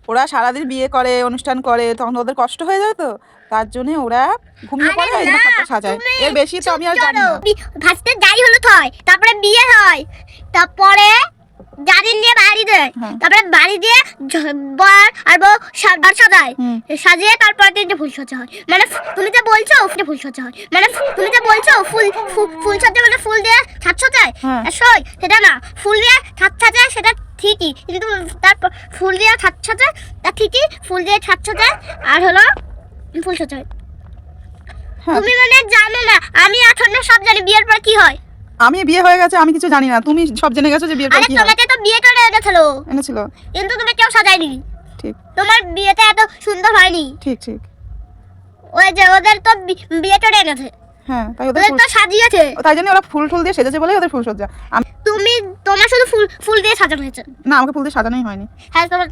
ওরা সারাদিন বিয়ে করে অনুষ্ঠান করে তখন ওদের কষ্ট হয়ে যায় তো, তার জন্য ওরা ঘুমিয়ে পড়ে এই জন্য ঘরটা সাজায়। এর বেশি তো আমি আর জানি না। ফার্স্টে যাই হলুদ হয়, তারপরে বিয়ে হয়, তারপরে গাড়ি নিয়ে বাড়ি দেয়, তারপরে বাড়ি দিয়ে বর আর বউ সাজায়, সাজিয়ে তারপরে তিনটে ফুল সজ্জা হয়। মানে তুমি যে বলছো ফুল সজ্জা হয়, মানে তুমি যে বলছো ফুল সজ্জা মানে ফুল দিয়ে ছাদ সাজায়, সই সেটা না, ফুল দিয়ে ছাদ সাজায় সেটা ঠিকই, কিন্তু তারপর ফুল দিয়ে ছাদ সাজায় তা ঠিকই, ফুল দিয়ে ছাদ সাজায় আর হলো ফুল সাজায়। তুমি মানে জানো না, আমি এখন সব জানি বিয়ের পর কি হয়। আমি বিয়ে হয়ে গেছে, আমি কিছু জানি না, তুমি সব জেনে গেছো যে বিয়ের পর কি হয়। তোমাকে তো বিয়ে করে এনেছিল, কিন্তু তুমি কেউ সাজায়নি। ঠিক, তোমার বিয়েটা এত সুন্দর হয়নি। ঠিক ঠিক, ওই যে ওদের তো বিয়ে করে এনেছে। হ্যাঁ, তাই ওদের তো সাজিয়েছে, তাই জন্য ওরা ফুল দিয়ে সেজেছে বলেই ওদের ফুল সজ্জা। তুমি তোমার শুধু ফুল দিয়ে সাজানো হয়েছে। না, আমাকে ফুল দিয়ে সাজানোই হয়নি। হ্যাঁ, তোমার